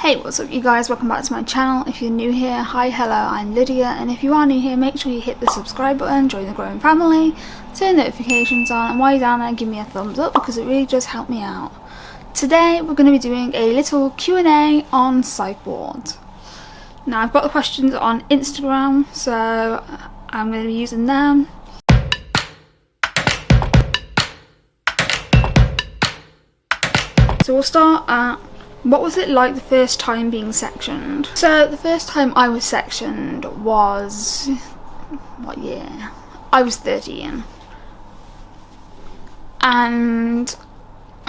Hey, what's up you guys, welcome back to my channel. If you're new here, hi, hello, I'm Lydia, and if you are new here, make sure you hit the subscribe button, join the growing family, turn notifications on, and while you're down there, give me a thumbs up because it really does help me out. Today, we're going to be doing a little Q&A on Psych wards. Now, I've got the questions on Instagram, so I'm going to be using them. So we'll start at, what was it like the first time being sectioned? So the first time I was sectioned was, what year? I was 13. And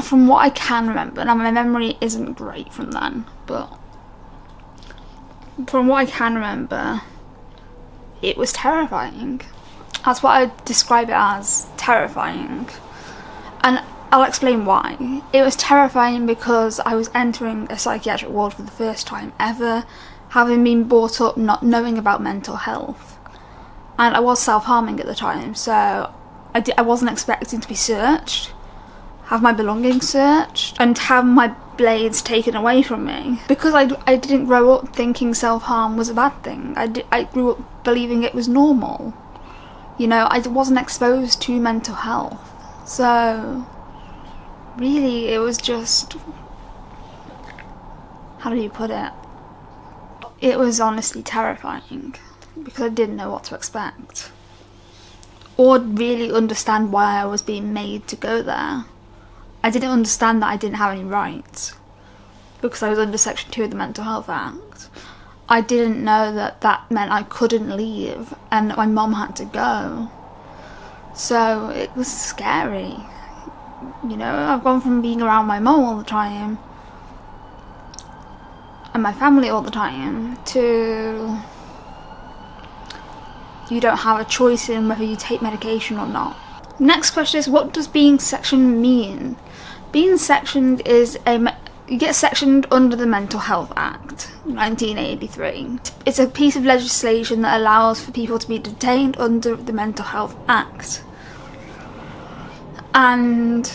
from what I can remember, now my memory isn't great from then, but from what I can remember, it was terrifying. That's what I describe it as, terrifying. And I'll explain why. It was terrifying because I was entering a psychiatric ward for the first time ever, having been brought up not knowing about mental health. And I was self-harming at the time, so I wasn't expecting to be searched, have my belongings searched, and have my blades taken away from me. Because I didn't grow up thinking self-harm was a bad thing. I grew up believing it was normal. You know, I wasn't exposed to mental health. So really, it was just, how do you put it? It was honestly terrifying because I didn't know what to expect or really understand why I was being made to go there. I didn't understand that I didn't have any rights because I was under Section 2 of the Mental Health Act. I didn't know that that meant I couldn't leave and that my mum had to go. So it was scary. You know, I've gone from being around my mum all the time and my family all the time to you don't have a choice in whether you take medication or not. Next question is, what does being sectioned mean? Being sectioned is you get sectioned under the Mental Health Act, 1983. It's a piece of legislation that allows for people to be detained under the Mental Health Act. And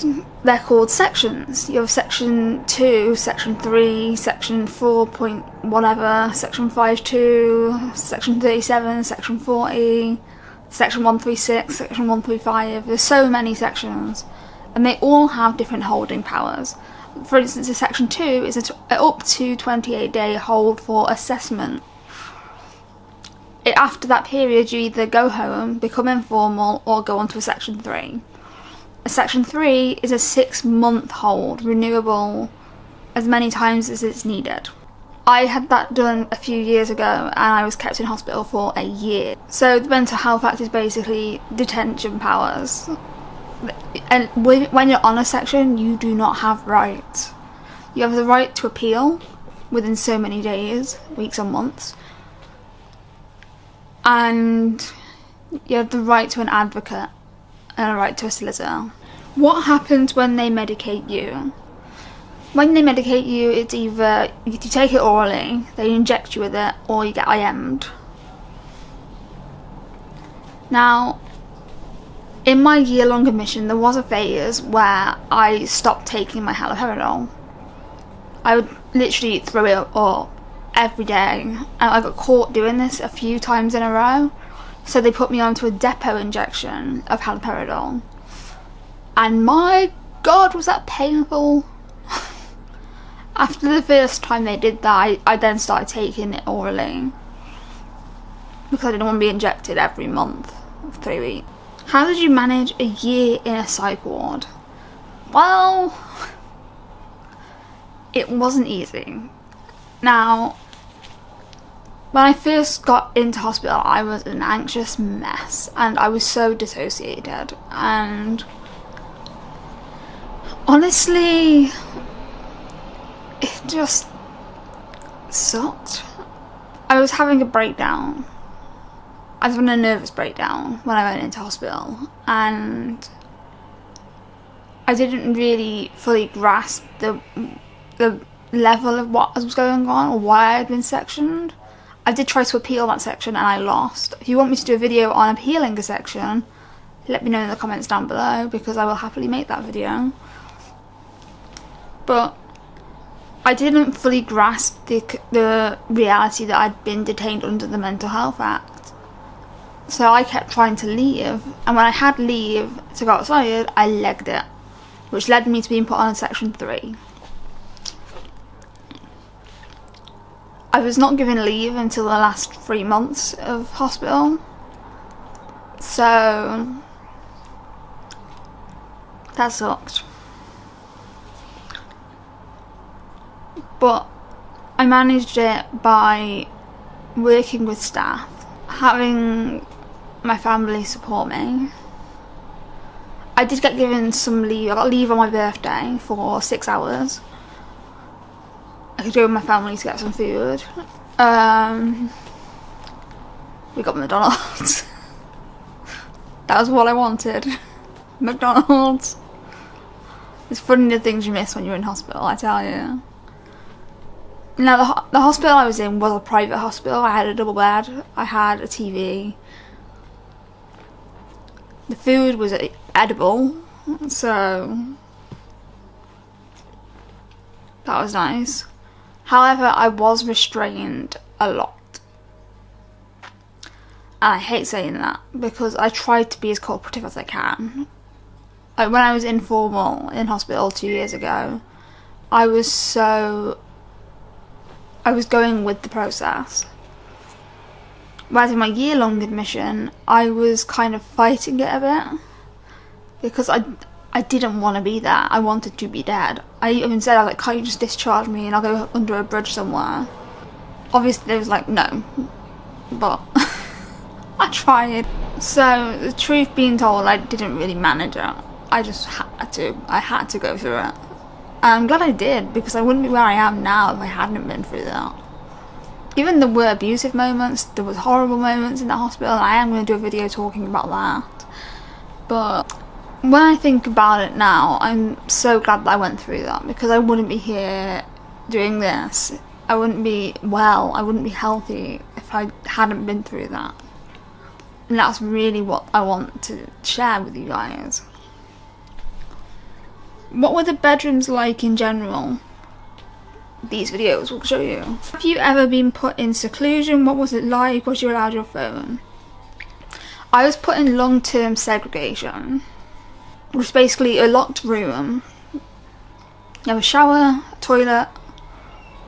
they're called sections. You have Section 2, Section 3, Section 4 point whatever, Section 5.2, Section 37, Section 40, Section 136, Section 135. There's so many sections, and they all have different holding powers. For instance, a Section 2 is an up to 28-day hold for assessment. After that period, you either go home, become informal, or go on to a Section 3. Section 3 is a 6-month hold, renewable as many times as it's needed. I had that done a few years ago and I was kept in hospital for a year. So the Mental Health Act is basically detention powers. And when you're on a section, you do not have rights. You have the right to appeal within so many days, weeks or months. And you have the right to an advocate and a right to a solicitor. What happens when they medicate you? When they medicate you, it's either you take it orally, they inject you with it, or you get IM'd. Now, in my year-long admission, there was a phase where I stopped taking my haloperidol. I would literally throw it up every day, and I got caught doing this a few times in a row. So they put me onto a depot injection of haloperidol. And my God, was that painful. After the first time they did that, I then started taking it orally. Because I didn't want to be injected every month for 3 weeks. How did you manage a year in a psych ward? Well, it wasn't easy. Now, when I first got into hospital, I was an anxious mess and I was so dissociated, and honestly, it just sucked. I was having a breakdown. I was having a nervous breakdown when I went into hospital, and I didn't really fully grasp the level of what was going on or why I had been sectioned. I did try to appeal that section and I lost. If you want me to do a video on appealing a section, let me know in the comments down below because I will happily make that video. But I didn't fully grasp the reality that I'd been detained under the Mental Health Act. So I kept trying to leave, and when I had leave to go outside, I legged it, which led me to being put on Section 3. I was not given leave until the last 3 months of hospital, so that sucked. But I managed it by working with staff, having my family support me. I did get given some leave. I got leave on my birthday for 6 hours. I could go with my family to get some food. We got McDonald's. That was what I wanted. McDonald's. It's funny the things you miss when you're in hospital, I tell you. Now, the hospital I was in was a private hospital. I had a double bed. I had a TV. The food was edible, so that was nice. However, I was restrained a lot. And I hate saying that, because I tried to be as cooperative as I can. Like when I was informal in hospital 2 years ago, I was going with the process. Whereas in my year-long admission, I was kind of fighting it a bit, because I didn't want to be there. I wanted to be dead. I even said, I was like, can't you just discharge me and I'll go under a bridge somewhere? Obviously they was like, no, but I tried. So the truth being told, I didn't really manage it. I just had to go through it. And I'm glad I did, because I wouldn't be where I am now if I hadn't been through that. Even there were abusive moments, there was horrible moments in that hospital, and I am going to do a video talking about that. But when I think about it now, I'm so glad that I went through that, because I wouldn't be here doing this. I wouldn't be well, I wouldn't be healthy if I hadn't been through that. And that's really what I want to share with you guys. What were the bedrooms like in general? These videos will show you. Have you ever been put in seclusion? What was it like? Was you allowed your phone? I was put in long-term segregation, which is basically a locked room. You have a shower, a toilet,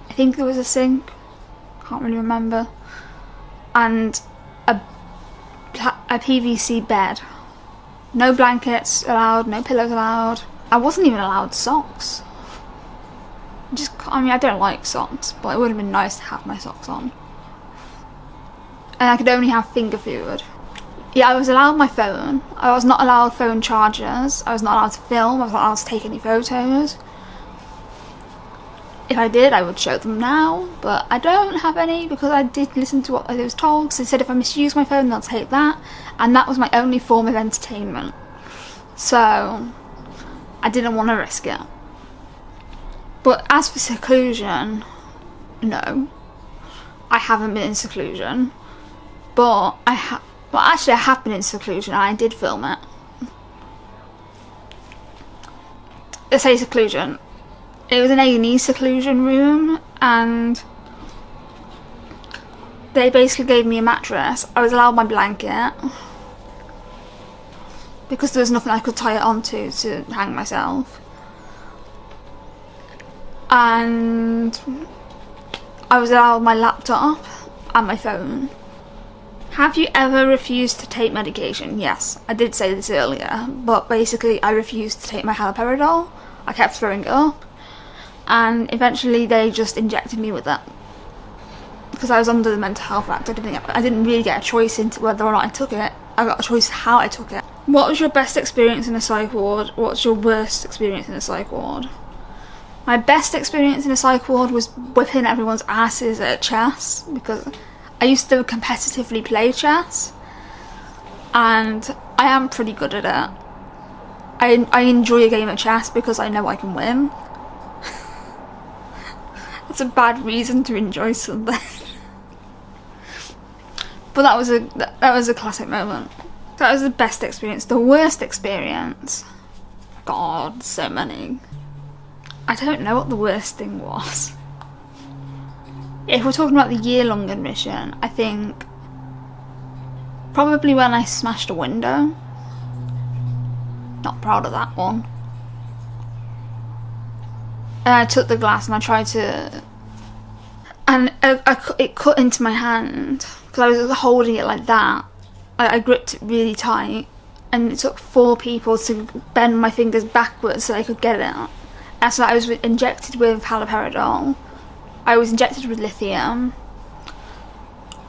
I think there was a sink, can't really remember, and a PVC bed. No blankets allowed, no pillows allowed. I wasn't even allowed socks. I don't like socks, but it would have been nice to have my socks on. And I could only have finger food. Yeah, I was allowed my phone. I was not allowed phone chargers. I was not allowed to film. I was not allowed to take any photos. If I did, I would show them now, but I don't have any, because I did listen to what I was told. So they said if I misuse my phone, they'll take that. And that was my only form of entertainment. So I didn't want to risk it. But as for seclusion, no. I haven't been in seclusion. But actually I have been in seclusion, and I did film it. I say seclusion. It was an A&E seclusion room, and they basically gave me a mattress. I was allowed my blanket, because there was nothing I could tie it onto to hang myself. And I was allowed my laptop and my phone. Have you ever refused to take medication? Yes, I did say this earlier, but basically I refused to take my haloperidol. I kept throwing it up, and eventually they just injected me with it. Because I was under the Mental Health Act, I didn't really get a choice into whether or not I took it. I got a choice how I took it. What was your best experience in a psych ward? What's your worst experience in a psych ward? My best experience in a psych ward was whipping everyone's asses at chess, because I used to competitively play chess, and I am pretty good at it. I enjoy a game of chess because I know I can win. It's a bad reason to enjoy something. But that was a classic moment. That was the best experience. The worst experience? God, so many. I don't know what the worst thing was. If we're talking about the year-long admission, I think probably when I smashed a window. Not proud of that one. And I took the glass and I tried to... And it cut into my hand because I was holding it like that. I gripped it really tight, and it took 4 people to bend my fingers backwards so I could get it out. And so I was injected with haloperidol. I was injected with lithium,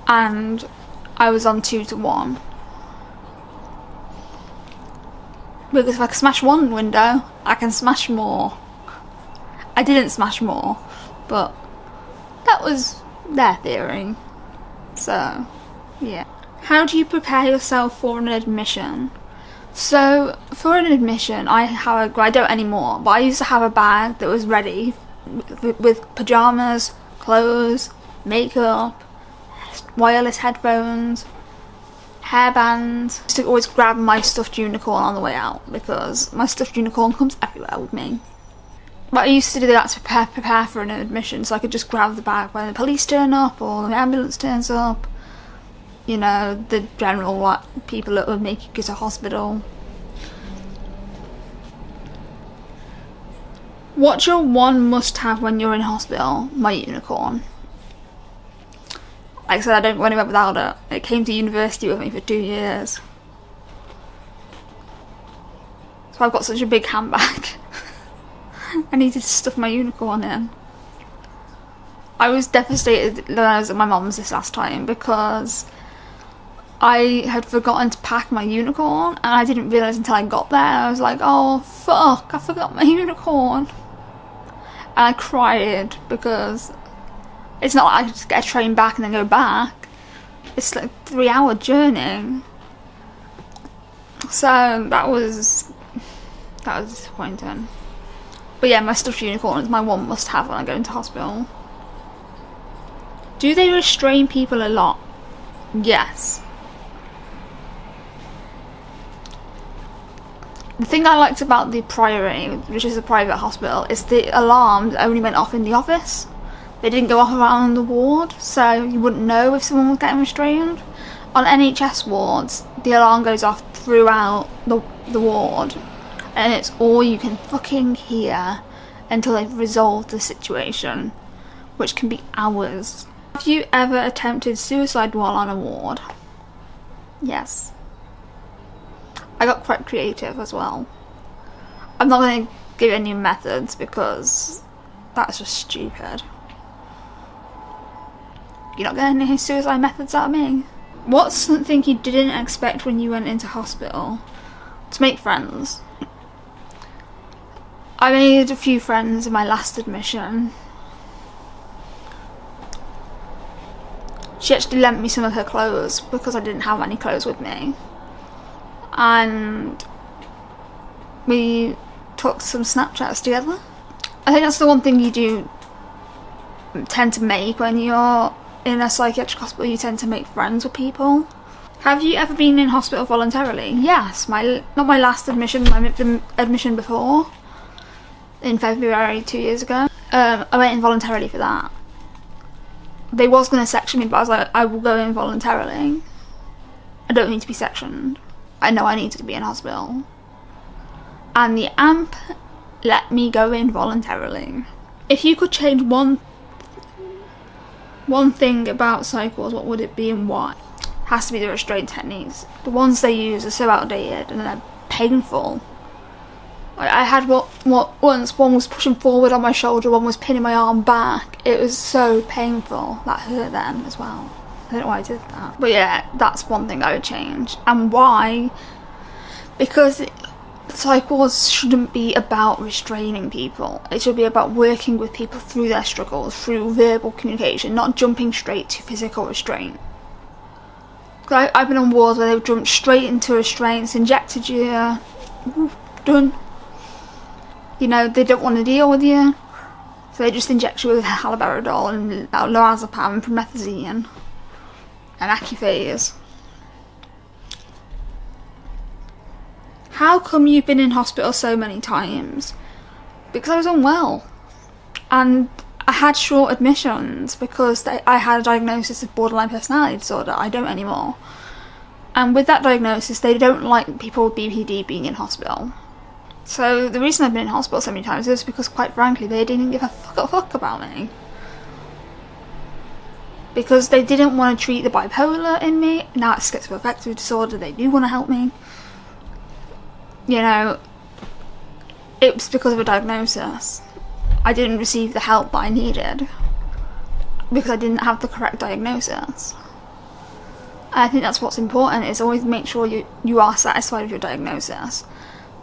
and I was on 2-to-1. Because if I can smash one window, I can smash more. I didn't smash more, but that was their theory. So, yeah. How do you prepare yourself for an admission? So, for an admission, I don't anymore, but I used to have a bag that was ready with pyjamas, clothes, makeup, wireless headphones, hairbands. I used to always grab my stuffed unicorn on the way out because my stuffed unicorn comes everywhere with me. But I used to do that to prepare for an admission, so I could just grab the bag when the police turn up or the ambulance turns up. You know, the general people that would make you go to hospital. What's your one must-have when you're in hospital? My unicorn. Like I said, I don't go anywhere without it. It came to university with me for 2 years. So I've got such a big handbag. I needed to stuff my unicorn in. I was devastated when I was at my mum's this last time because I had forgotten to pack my unicorn and I didn't realise until I got there. I was like, oh fuck, I forgot my unicorn. And I cried because it's not like I could just get a train back and then go back. It's like a 3-hour journey. So that was disappointing. But yeah, my stuffed unicorn is my one must have when I go into hospital. Do they restrain people a lot? Yes. The thing I liked about the Priory, which is a private hospital, is the alarms only went off in the office. They didn't go off around the ward, so you wouldn't know if someone was getting restrained. On NHS wards, the alarm goes off throughout the ward, and it's all you can fucking hear until they've resolved the situation, which can be hours. Have you ever attempted suicide while on a ward? Yes. I got quite creative as well. I'm not going to give any methods because that's just stupid. You're not getting any suicide methods out of me. What's something you didn't expect when you went into hospital? To make friends. I made a few friends in my last admission. She actually lent me some of her clothes because I didn't have any clothes with me. And we took some Snapchats together. I think that's the one thing you do tend to make when you're in a psychiatric hospital. You tend to make friends with people. Have you ever been in hospital voluntarily? Yes, not my last admission, my admission before, in February 2 years ago. I went in voluntarily for that. They was going to section me, but I was like, I will go in voluntarily. I don't need to be sectioned. I know I needed to be in hospital. And the AMP let me go in voluntarily. If you could change one thing about cycles, what would it be and why? Has to be the restraint techniques. The ones they use are so outdated and they're painful. I had once one was pushing forward on my shoulder, one was pinning my arm back. It was so painful. That hurt then as well. I don't know why I did that. But yeah, that's one thing I would change. And why? Because cycles shouldn't be about restraining people. It should be about working with people through their struggles, through verbal communication, not jumping straight to physical restraint. I've been on wards where they've jumped straight into restraints, injected you, done. You know, they don't want to deal with you, so they just inject you with haloperidol and lorazepam and promethazine and Accuphase. How come you've been in hospital so many times? because I was unwell. And I had short admissions because I had a diagnosis of borderline personality disorder. I don't anymore. And with that diagnosis, they don't like people with BPD being in hospital. So the reason I've been in hospital so many times is because, quite frankly, they didn't give a fuck about me. Because they didn't want to treat the bipolar in me. Now it's schizoaffective disorder, they do want to help me. You know, it was because of a diagnosis. I didn't receive the help that I needed because I didn't have the correct diagnosis. And I think that's what's important, is always make sure you are satisfied with your diagnosis.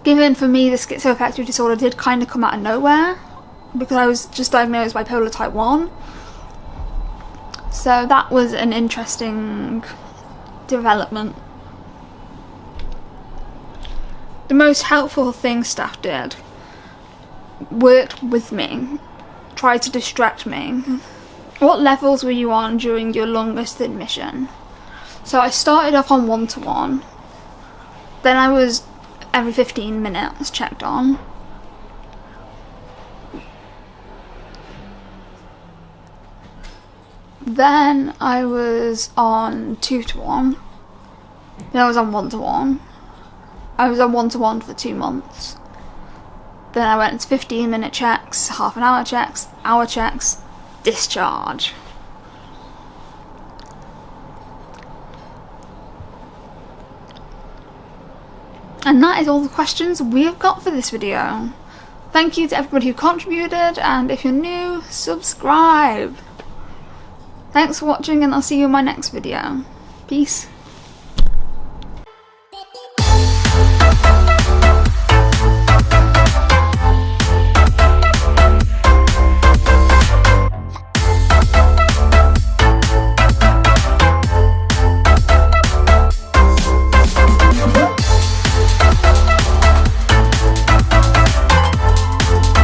Given for me, the schizoaffective disorder did kind of come out of nowhere because I was just diagnosed bipolar type 1. So that was an interesting development. The most helpful thing staff did, worked with me, tried to distract me. What levels were you on during your longest admission? So I started off on 1-to-1, then I was every 15 minutes checked on. Then I was on 2-to-1, then I was on 1-to-1. I was on 1-to-1 for 2 months. Then I went to 15-minute checks, half an hour checks, hour checks, discharge. And that is all the questions we have got for this video. Thank you to everybody who contributed, and if you're new, subscribe. Thanks for watching, and I'll see you in my next video. Peace.